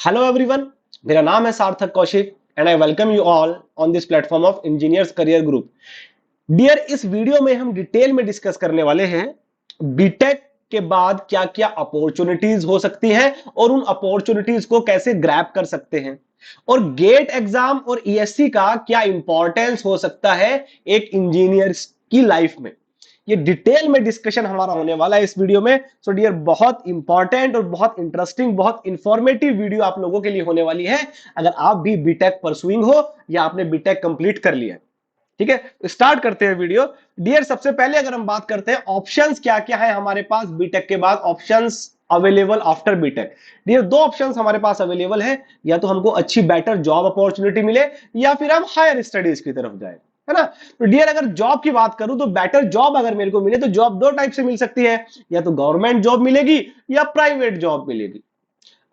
Hello everyone, मेरा नाम है Sarthak Kaushik and I welcome you all on this platform of engineers career group. Dear, इस video में हम डिटेल में डिस्कस करने वाले हैं बीटेक के बाद क्या क्या अपॉर्चुनिटीज हो सकती हैं और उन अपॉर्चुनिटीज को कैसे ग्रैब कर सकते हैं, और गेट एग्जाम और ईएससी का क्या इंपॉर्टेंस हो सकता है एक इंजीनियर की लाइफ में। ये डिटेल में डिस्कशन हमारा होने वाला है इस वीडियो में। सो डियर, बहुत इंपॉर्टेंट और बहुत इंटरेस्टिंग, बहुत इंफॉर्मेटिव वीडियो आप लोगों के लिए होने वाली है अगर आप भी बीटेक परसुइंग हो या आपने बीटेक कंप्लीट कर लिया है। ठीक है, तो स्टार्ट करते हैं वीडियो। डियर, सबसे पहले अगर हम बात करते हैं ऑप्शंस क्या क्या है हमारे पास बीटेक के बाद, options available after BTech. Dear, दो ऑप्शंस हमारे पास अवेलेबल है, या तो हमको अच्छी बेटर जॉब अपॉर्चुनिटी मिले या फिर हम हायर स्टडीज की तरफ जाए, है ना। तो डियर, अगर जॉब की बात करूं तो बेटर जॉब अगर मेरे को मिले तो जॉब दो टाइप से मिल सकती है, या तो गवर्नमेंट जॉब मिलेगी या प्राइवेट जॉब मिलेगी।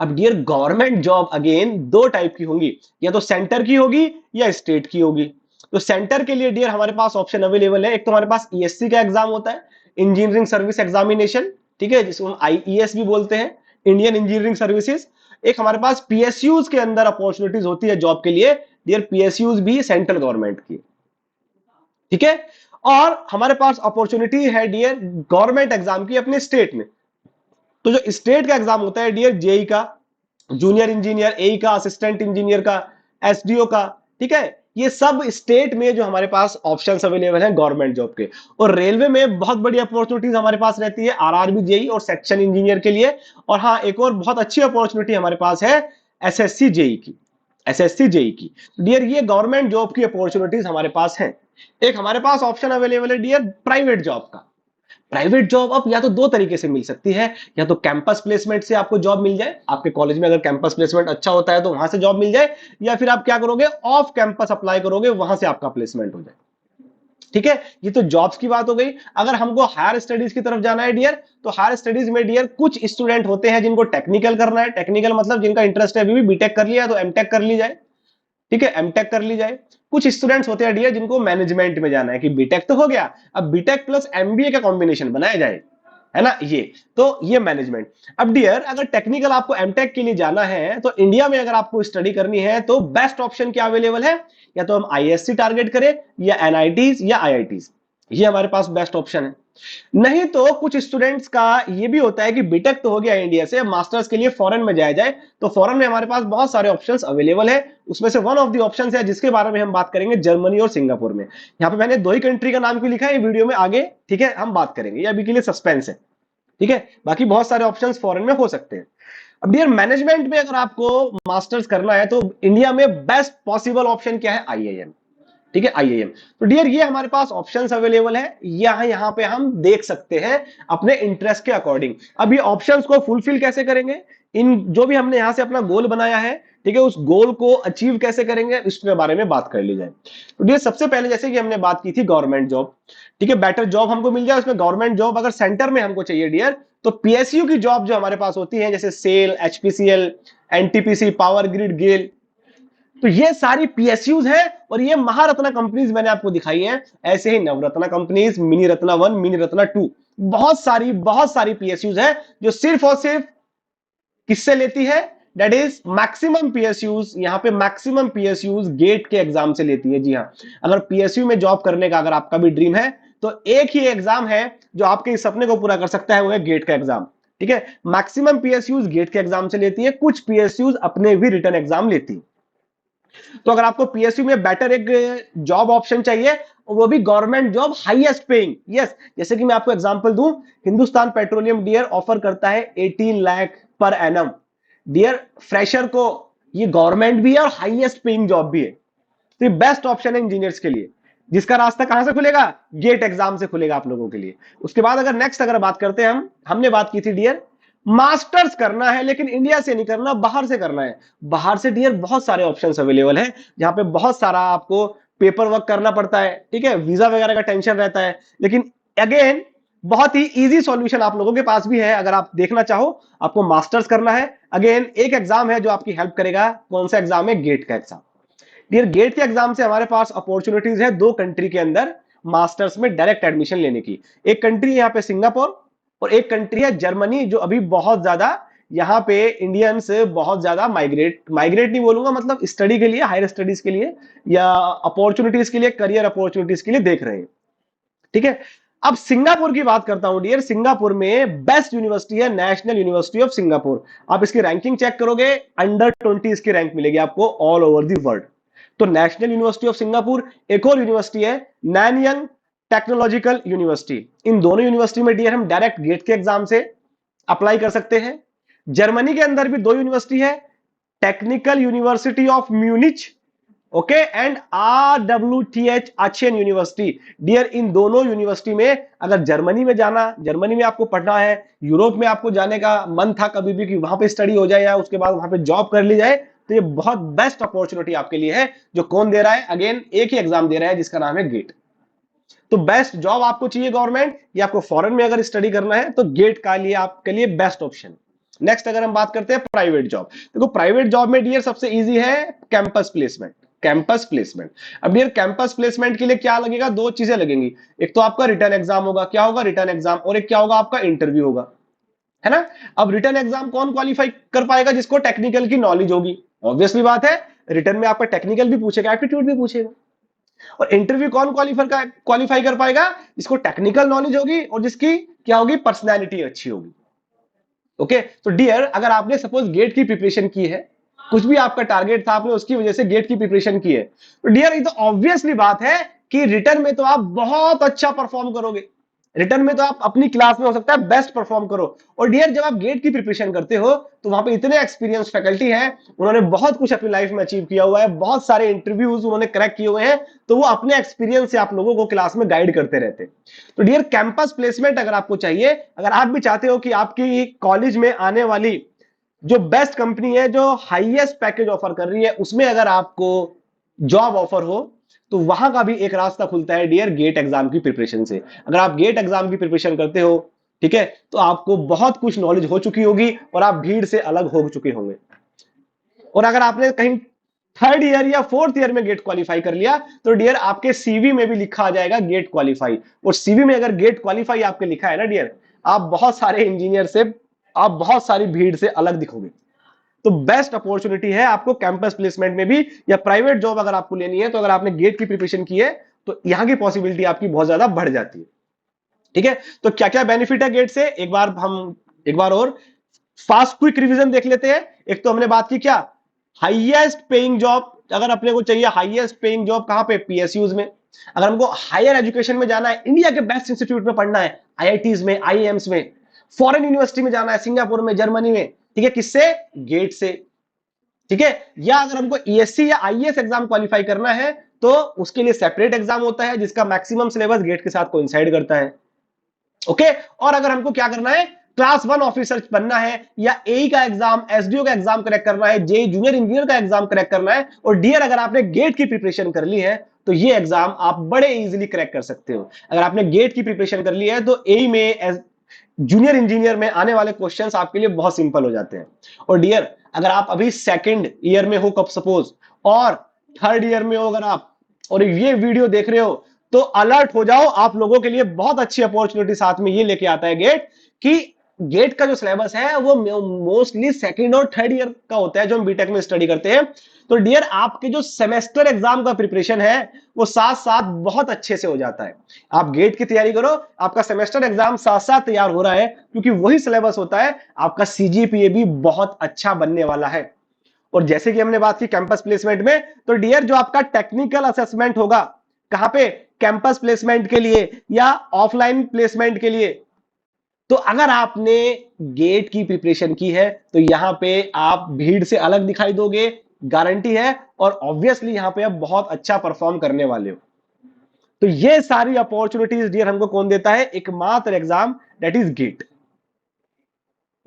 अब डियर, गवर्नमेंट जॉब अगेन दो टाइप की होंगी, या तो सेंटर की होगी या स्टेट की होगी। तो सेंटर के लिए डियर हमारे पास ऑप्शन अवेलेबल है। एक तो हमारे पास ईएससी का एग्जाम होता है, इंजीनियरिंग सर्विस एग्जामिनेशन, ठीक है, जिसको हम आईईएस भी बोलते हैं, इंडियन इंजीनियरिंग सर्विसेज। एक हमारे पास पीएसयूज के अंदर अपॉर्चुनिटीज होती है जॉब के लिए। डियर, पीएसयूज भी सेंट्रल गवर्नमेंट की, ठीक है। और हमारे पास अपॉर्चुनिटी है डियर गवर्नमेंट एग्जाम की अपने स्टेट में। तो जो स्टेट का एग्जाम होता है डियर, जेई का, जूनियर इंजीनियर, एई का, असिस्टेंट इंजीनियर का, एसडीओ का, ठीक है, ये सब स्टेट में जो हमारे पास ऑप्शंस अवेलेबल हैं गवर्नमेंट जॉब के। और रेलवे में बहुत बड़ी अपॉर्चुनिटीज हमारे पास रहती है आरआरबी, जेई और सेक्शन इंजीनियर के लिए। और हाँ, एक और बहुत अच्छी अपॉर्चुनिटी हमारे पास है एसएससी जेई की, एसएससी जेई की। डियर, ये गवर्नमेंट जॉब की अपॉर्चुनिटीज हमारे पास हैं। एक हमारे पास ऑप्शन अवेलेबल है डियर प्राइवेट जॉब का। प्राइवेट जॉब अब या तो दो तरीके से मिल सकती है, या तो कैंपस प्लेसमेंट से आपको जॉब मिल जाए, आपके कॉलेज में अगर कैंपस प्लेसमेंट अच्छा होता है तो वहां से जॉब मिल जाए, या फिर आप क्या करोगे, ऑफ कैंपस अप्लाई करोगे, वहां से आपका प्लेसमेंट हो जाए। ठीक है, ये तो जॉब्स की बात हो गई। अगर हमको हायर स्टडीज की तरफ जाना है डियर, तो हायर स्टडीज में डियर कुछ स्टूडेंट होते हैं जिनको टेक्निकल करना है। टेक्निकल मतलब जिनका इंटरेस्ट है, अभी भी बीटेक कर लिया तो एमटेक कर ली जाए, ठीक है, एमटेक कर ली जाए। कुछ स्टूडेंट्स होते हैं डियर जिनको मैनेजमेंट में जाना है, कि बीटेक तो हो गया, अब बीटेक प्लस एमबीए का कॉम्बिनेशन बनाया जाए, है ना, ये तो ये मैनेजमेंट। अब डियर, अगर टेक्निकल आपको एमटेक के लिए जाना है तो इंडिया में अगर आपको स्टडी करनी है तो बेस्ट ऑप्शन क्या अवेलेबल है, या तो हम आईएससी टारगेट करें या एनआईटीज या आईआईटीज, ये हमारे पास बेस्ट ऑप्शन है। नहीं तो कुछ स्टूडेंट्स का ये भी होता है कि बीटेक तो हो गया इंडिया से, मास्टर्स के लिए फॉरेन में जाया जाए, तो फॉरेन में हमारे पास बहुत सारे ऑप्शंस अवेलेबल है। उसमें से वन ऑफ द ऑप्शंस है जिसके बारे में हम बात करेंगे, जर्मनी और सिंगापुर में। यहाँ पे मैंने दो ही कंट्री का नाम क्यों लिखा है, ये वीडियो में आगे, ठीक है, हम बात करेंगे, ये अभी के लिए सस्पेंस है, ठीक है। बाकी बहुत सारे ऑप्शंस फॉरेन में हो सकते हैं। अब डियर, मैनेजमेंट में अगर आपको मास्टर्स करना है तो इंडिया में बेस्ट पॉसिबल ऑप्शन क्या है, आईआईएम, ठीक है, आईआईएम। तो डियर, ये हमारे पास ऑप्शंस अवेलेबल है, यहाँ पे हम देख सकते हैं अपने इंटरेस्ट के अकॉर्डिंग। अब ये ऑप्शंस को फुलफिल कैसे करेंगे, इन जो भी हमने यहां से अपना गोल बनाया है, ठीक है, उस गोल को अचीव कैसे करेंगे, इसके बारे में बात कर ली जाए। तो डियर, सबसे पहले जैसे कि हमने बात की थी गवर्नमेंट जॉब, ठीक है, बेटर जॉब हमको मिल जाए उसमें। गवर्नमेंट जॉब अगर सेंटर में हमको चाहिए डियर, तो पीएसयू की जॉब जो हमारे पास होती है, जैसे SAIL, HPCL, NTPC, Power Grid, GAIL, तो ये सारी पीएसयूज हैं। और ये महारत्ना कंपनीज मैंने आपको दिखाई है, ऐसे ही Navratna companies, mini Ratna 1, mini Ratna 2, बहुत सारी पीएसयूज है जो सिर्फ और सिर्फ किससे लेती है, दैट इज मैक्सिमम पीएसयूज। यहां पे मैक्सिमम पीएसयूज गेट के एग्जाम से लेती है। जी हां, अगर पीएसयू में जॉब करने का अगर आपका भी ड्रीम है तो एक ही एग्जाम है जो आपके इस सपने को पूरा कर सकता है, वो है गेट का एग्जाम, ठीक है। मैक्सिमम पीएसयूज गेट के एग्जाम से लेती है, कुछ पीएसयूज अपने भी रिटर्न एग्जाम लेती है। तो अगर आपको पीएसयू में बेटर एक जॉब ऑप्शन चाहिए, और वो भी government job highest paying, yes, जैसे कि मैं आपको एग्जांपल दूं, हिंदुस्तान पेट्रोलियम डियर ऑफर करता है 18 lakh per annum. Dear, fresher को ये गवर्नमेंट भी है और हाईएस्ट पेइंग जॉब भी है, तो ये बेस्ट ऑप्शन है इंजीनियर्स के लिए, जिसका रास्ता कहां से खुलेगा, गेट एग्जाम से खुलेगा आप लोगों के लिए। उसके बाद अगर नेक्स्ट अगर बात करते हैं, हमने बात की थी डियर मास्टर्स करना है, लेकिन इंडिया से नहीं करना, बाहर से करना है। बाहर से डियर बहुत सारे ऑप्शंस अवेलेबल हैं, जहां पे बहुत सारा आपको पेपर वर्क करना पड़ता है, ठीक है, वीजा वगैरह का टेंशन रहता है, लेकिन अगेन बहुत ही इजी सॉल्यूशन आप लोगों के पास भी है। अगर आप देखना चाहो, आपको मास्टर्स करना है, अगेन एक एग्जाम है जो आपकी हेल्प करेगा। कौन सा एग्जाम है, गेट का एग्जाम। डियर, गेट के एग्जाम से हमारे पास अपॉर्चुनिटीज है दो कंट्री के अंदर मास्टर्स में डायरेक्ट एडमिशन लेने की। एक कंट्री है यहाँ पे सिंगापुर, और एक कंट्री है जर्मनी, जो अभी बहुत ज्यादा यहाँ पे इंडियंस बहुत ज्यादा माइग्रेट नहीं बोलूंगा, मतलब स्टडी के लिए, हायर स्टडीज के लिए या अपॉर्चुनिटीज के लिए, करियर अपॉर्चुनिटीज के लिए देख रहे हैं। ठीक है, अब सिंगापुर की बात करता हूं डियर। सिंगापुर में बेस्ट यूनिवर्सिटी है नेशनल यूनिवर्सिटी ऑफ सिंगापुर। आप इसकी रैंकिंग चेक करोगे, अंडर 20 इसकी रैंक मिलेगी आपको ऑल ओवर दी वर्ल्ड। तो नेशनल यूनिवर्सिटी ऑफ सिंगापुर, एक और यूनिवर्सिटी है नैनयंग टेक्नोलॉजिकल यूनिवर्सिटी। इन दोनों यूनिवर्सिटी में डियर हम डायरेक्ट गेट के एग्जाम से अप्लाई कर सकते हैं। जर्मनी के अंदर भी दो यूनिवर्सिटी है, technical university of Munich, okay, and RWTH Aachen university. डियर इन दोनों यूनिवर्सिटी में अगर जर्मनी में जाना, जर्मनी में आपको पढ़ना है, यूरोप में आपको जाने का मन था कभी भी कि वहां पे स्टडी हो जाए या उसके बाद वहां पे जॉब कर ली जाए, तो ये बहुत बेस्ट अपॉर्चुनिटी आपके लिए है। जो कौन दे रहा है, अगेन एक ही एग्जाम दे रहा है जिसका नाम है गेट। तो बेस्ट जॉब आपको चाहिए गवर्नमेंट या आपको फॉरेन में अगर स्टडी करना है तो गेट का लिए आपके लिए बेस्ट ऑप्शन। नेक्स्ट अगर हम बात करते हैं प्राइवेट जॉब, देखो प्राइवेट जॉब में डियर सबसे इजी है कैंपस प्लेसमेंट। कैंपस प्लेसमेंट, अब डियर कैंपस प्लेसमेंट के लिए क्या लगेगा, दो चीजें लगेंगी। एक तो आपका रिटर्न एग्जाम होगा, क्या होगा रिटर्न एग्जाम, और एक क्या होगा आपका इंटरव्यू होगा, है ना। अब रिटर्न एग्जाम कौन क्वालिफाई कर पाएगा, जिसको टेक्निकल की नॉलेज होगी। ऑब्वियसली बात है, रिटर्न में आपका टेक्निकल भी पूछेगा, एप्टीट्यूड भी पूछेगा। और इंटरव्यू कौन क्वालिफाई कर पाएगा, जिसको टेक्निकल नॉलेज होगी और जिसकी क्या होगी, पर्सनैलिटी अच्छी होगी। ओके, तो डियर अगर आपने सपोज गेट की प्रिपरेशन की है, कुछ भी आपका टारगेट था, आपने उसकी वजह से गेट की प्रिपरेशन की है, तो डियर ये तो ऑब्वियसली बात है कि रिटर्न में तो आप बहुत अच्छा परफॉर्म करोगे। रिटर्न में तो आप अपनी क्लास में हो सकता है बेस्ट परफॉर्म करो। और डियर जब आप गेट की प्रिपरेशन करते हो तो वहां पे इतने एक्सपीरियंस फैकल्टी हैं, उन्होंने बहुत कुछ अपनी लाइफ में अचीव किया हुआ है, बहुत सारे इंटरव्यूज उन्होंने क्रैक किए हुए हैं, तो वो अपने एक्सपीरियंस से आप लोगों को क्लास में गाइड करते रहते हैं। तो डियर कैंपस प्लेसमेंट अगर आपको चाहिए, अगर आप भी चाहते हो कि आपकी कॉलेज में आने वाली जो बेस्ट कंपनी है, जो हाईएस्ट पैकेज ऑफर कर रही है, उसमें अगर आपको जॉब ऑफर हो, तो वहां का भी एक रास्ता खुलता है डियर गेट एग्जाम की प्रिपरेशन से। अगर आप गेट एग्जाम की प्रिपरेशन करते हो, ठीक है, तो आपको बहुत कुछ नॉलेज हो चुकी होगी और आप भीड़ से अलग हो चुके होंगे। और अगर आपने कहीं थर्ड ईयर या फोर्थ ईयर में गेट क्वालिफाई कर लिया, तो डियर आपके सीवी में भी लिखा आ जाएगा गेट क्वालिफाई। और सीवी में अगर गेट क्वालिफाई आपके लिखा है ना डियर, आप बहुत सारे इंजीनियर से, आप बहुत सारी भीड़ से अलग दिखोगे। तो बेस्ट अपॉर्चुनिटी है आपको कैंपस प्लेसमेंट में भी, या प्राइवेट जॉब अगर आपको लेनी है, तो अगर आपने गेट की प्रिपरेशन की है तो यहां की पॉसिबिलिटी आपकी बहुत ज्यादा बढ़ जाती है। ठीक है, तो क्या क्या बेनिफिट है गेट से, एक बार और फास्ट क्विक रिवीजन देख लेते हैं। एक तो हमने बात की क्या, हाईएस्ट पेइंग जॉब, अगर अपने को चाहिए हाईएस्ट पेइंग जॉब कहां पे, पीएसयूज में। अगर हमको हायर एजुकेशन में जाना है, इंडिया के बेस्ट इंस्टीट्यूट में पढ़ना है, आईआईटीज में, आईएम्स में, फॉरेन यूनिवर्सिटी में जाना है, सिंगापुर में, जर्मनी में, ठीक है, किससे, गेट से। ठीक है, या अगर हमको ईएससी या आईएएस एग्जाम क्वालिफाई करना है, तो उसके लिए सेपरेट एग्जाम होता है जिसका मैक्सिमम सिलेबस गेट के साथ कोइंसाइड करता है। ओके, और अगर हमको क्या करना है, क्लास 1 ऑफिसर बनना है, या एई का एग्जाम, एसडीओ का एग्जाम क्रैक करना है, जे जूनियर इंजीनियर का एग्जाम क्रैक करना है, और डियर अगर आपने गेट की प्रिपरेशन कर ली है, तो ये एग्जाम आप बड़े इजीली क्रैक कर सकते हो। अगर आपने गेट की प्रिपरेशन कर ली है तो एई में, जूनियर इंजीनियर में आने वाले क्वेश्चंस आपके लिए बहुत सिंपल हो जाते हैं। और डियर अगर आप अभी सेकंड ईयर में हो कब सपोज, और थर्ड ईयर में हो अगर आप, और ये वीडियो देख रहे हो, तो अलर्ट हो जाओ, आप लोगों के लिए बहुत अच्छी अपॉर्चुनिटी साथ में ये लेके आता है गेट, कि गेट का जो सिलेबस है वो मोस्टली सेकंड और थर्ड ईयर का होता है जो हम बीटेक में स्टडी करते हैं। तो डियर आपके जो सेमेस्टर एग्जाम का प्रिपरेशन है वो साथ साथ बहुत अच्छे से हो जाता है। आप गेट की तैयारी करो, आपका सेमेस्टर एग्जाम साथ साथ तैयार हो रहा है, क्योंकि वही सिलेबस होता है, आपका सीजीपीए भी बहुत अच्छा बनने वाला है। और जैसे कि हमने बात की कैंपस प्लेसमेंट में, तो डियर जो आपका टेक्निकल असेसमेंट होगा, कहां पे, कैंपस प्लेसमेंट के लिए या ऑफलाइन प्लेसमेंट के लिए, तो अगर आपने गेट की प्रिपरेशन की है तो यहां पे आप भीड़ से अलग दिखाई दोगे, गारंटी है। और ऑब्वियसली यहां पे आप बहुत अच्छा परफॉर्म करने वाले हो। तो ये सारी अपॉर्चुनिटीज डियर हमको कौन देता है, एकमात्र exam, that is get,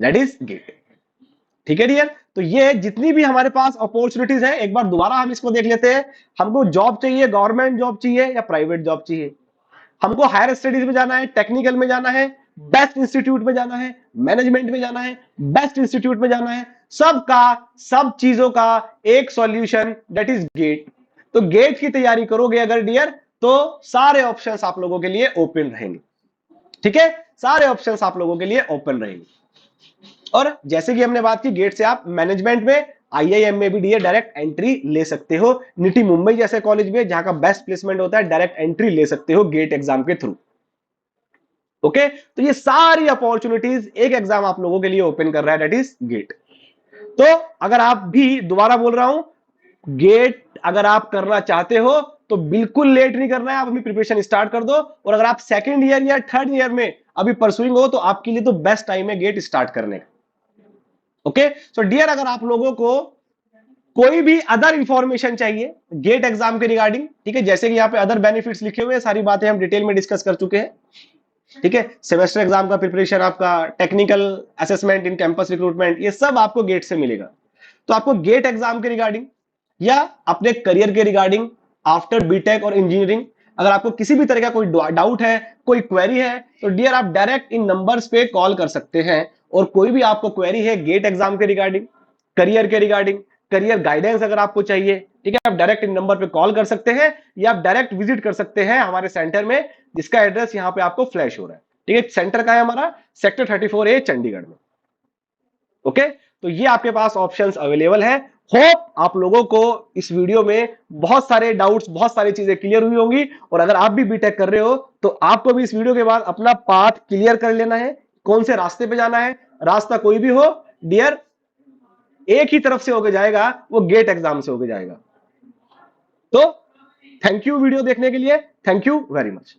that is get. ठीक है डियर, तो ये जितनी भी हमारे पास अपॉर्चुनिटीज है, एक बार दोबारा हम इसको देख लेते हैं। हमको जॉब चाहिए, गवर्नमेंट जॉब चाहिए या प्राइवेट जॉब चाहिए, हमको हायर स्टडीज में जाना है, टेक्निकल में जाना है, बेस्ट इंस्टीट्यूट में जाना है, मैनेजमेंट में जाना है, बेस्ट इंस्टीट्यूट में जाना है, सबका, सब चीजों का एक सॉल्यूशन, दैट इज गेट। तो गेट की तैयारी करोगे अगर डियर, तो सारे ऑप्शंस आप लोगों के लिए ओपन रहेंगे। ठीक है, सारे ऑप्शंस आप लोगों के लिए ओपन रहेंगे। और जैसे कि हमने बात की गेट से आप मैनेजमेंट में, आईआईएम में भी डियर डायरेक्ट एंट्री ले सकते हो। निटी मुंबई जैसे कॉलेज में जहां का बेस्ट प्लेसमेंट होता है, डायरेक्ट एंट्री ले सकते हो गेट एग्जाम के थ्रू। ओके, तो ये सारी अपॉर्चुनिटीज एक एग्जाम आप लोगों के लिए ओपन कर रहा है, दैट इज गेट। तो अगर आप भी, दोबारा बोल रहा हूं, गेट अगर आप करना चाहते हो तो बिल्कुल लेट नहीं करना है, आप अपनी प्रिपरेशन स्टार्ट कर दो। और अगर आप सेकंड ईयर या थर्ड ईयर में अभी परसुइंग हो तो आपके लिए तो बेस्ट टाइम है गेट स्टार्ट करने का। ओके, सो डियर, अगर आप लोगों को कोई भी अदर इंफॉर्मेशन चाहिए गेट एग्जाम के रिगार्डिंग, ठीक है, जैसे कि यहां पे अदर बेनिफिट्स लिखे हुए हैं, सारी बातें हम डिटेल में डिस्कस कर चुके हैं। ठीक है, सेमेस्टर एग्जाम का प्रिपरेशन, आपका technical assessment in campus recruitment, ये सब आपको गेट से मिलेगा। तो आपको गेट एग्जाम के रिगार्डिंग या अपने करियर के रिगार्डिंग आफ्टर बीटेक और इंजीनियरिंग अगर आपको किसी भी तरह का कोई डाउट है, कोई क्वेरी है, तो डियर आप डायरेक्ट इन नंबर्स पे कॉल कर सकते हैं। और कोई भी आपको क्वेरी है गेट एग्जाम के रिगार्डिंग, करियर के रिगार्डिंग, करियर गाइडेंस अगर आपको चाहिए, ठीक है, आप डायरेक्ट इन नंबर पे कॉल कर सकते हैं या आप डायरेक्ट विजिट कर सकते हैं हमारे सेंटर में, जिसका एड्रेस यहां पे आपको फ्लैश हो रहा है। ठीक है, सेंटर का है हमारा सेक्टर 34A चंडीगढ़ में। ओके, तो ये आपके पास ऑप्शंस अवेलेबल है। होप आप लोगों को इस वीडियो में बहुत सारे डाउट्स, बहुत सारी चीजें क्लियर हुई होंगी। और अगर आप भी बीटेक कर रहे हो तो आपको भी इस वीडियो के बाद अपना पाथ क्लियर कर लेना है, कौन से रास्ते पे जाना है। रास्ता कोई भी हो डियर, एक ही तरफ से होके जाएगा, वो गेट एग्जाम से होके जाएगा। तो थैंक यू वीडियो देखने के लिए, थैंक यू वेरी मच।